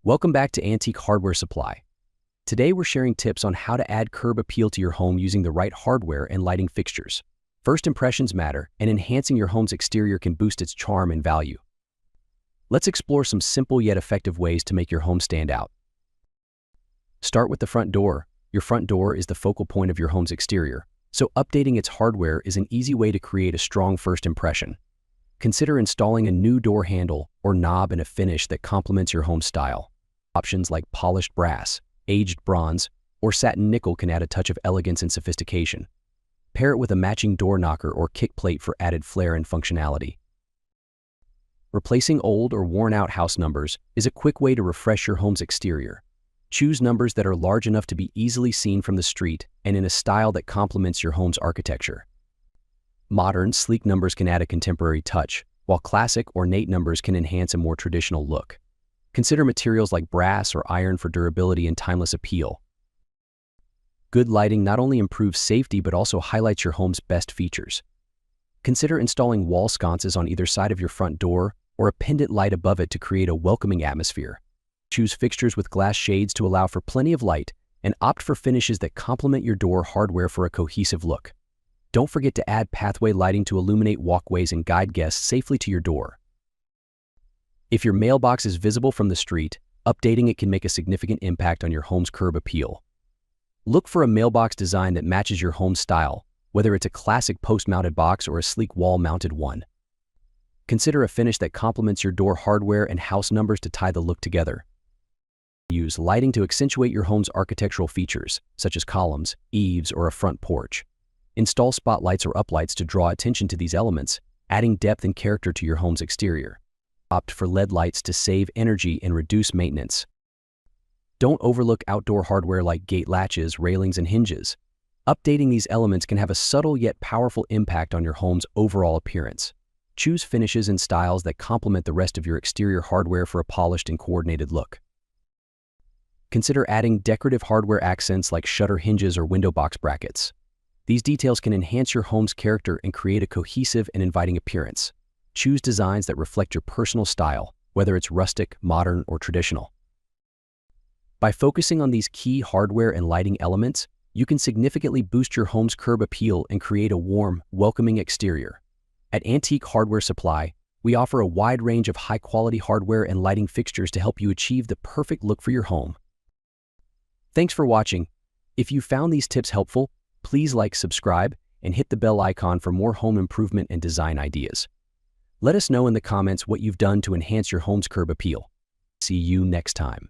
Welcome back to Antique Hardware Supply. Today we're sharing tips on how to add curb appeal to your home using the right hardware and lighting fixtures. First impressions matter, and enhancing your home's exterior can boost its charm and value. Let's explore some simple yet effective ways to make your home stand out. Start with the front door. Your front door is the focal point of your home's exterior, so updating its hardware is an easy way to create a strong first impression. Consider installing a new door handle or knob in a finish that complements your home style. Options like polished brass, aged bronze, or satin nickel can add a touch of elegance and sophistication. Pair it with a matching door knocker or kick plate for added flair and functionality. Replacing old or worn-out house numbers is a quick way to refresh your home's exterior. Choose numbers that are large enough to be easily seen from the street and in a style that complements your home's architecture. Modern, sleek numbers can add a contemporary touch, while classic, ornate numbers can enhance a more traditional look. Consider materials like brass or iron for durability and timeless appeal. Good lighting not only improves safety but also highlights your home's best features. Consider installing wall sconces on either side of your front door or a pendant light above it to create a welcoming atmosphere. Choose fixtures with glass shades to allow for plenty of light and opt for finishes that complement your door hardware for a cohesive look. Don't forget to add pathway lighting to illuminate walkways and guide guests safely to your door. If your mailbox is visible from the street, updating it can make a significant impact on your home's curb appeal. Look for a mailbox design that matches your home style, whether it's a classic post-mounted box or a sleek wall-mounted one. Consider a finish that complements your door hardware and house numbers to tie the look together. Use lighting to accentuate your home's architectural features, such as columns, eaves, or a front porch. Install spotlights or uplights to draw attention to these elements, adding depth and character to your home's exterior. Opt for LED lights to save energy and reduce maintenance. Don't overlook outdoor hardware like gate latches, railings, and hinges. Updating these elements can have a subtle yet powerful impact on your home's overall appearance. Choose finishes and styles that complement the rest of your exterior hardware for a polished and coordinated look. Consider adding decorative hardware accents like shutter hinges or window box brackets. These details can enhance your home's character and create a cohesive and inviting appearance. Choose designs that reflect your personal style, whether it's rustic, modern, or traditional. By focusing on these key hardware and lighting elements, you can significantly boost your home's curb appeal and create a warm, welcoming exterior. At Antique Hardware Supply, we offer a wide range of high-quality hardware and lighting fixtures to help you achieve the perfect look for your home. Thanks for watching. If you found these tips helpful, please like, subscribe, and hit the bell icon for more home improvement and design ideas. Let us know in the comments what you've done to enhance your home's curb appeal. See you next time.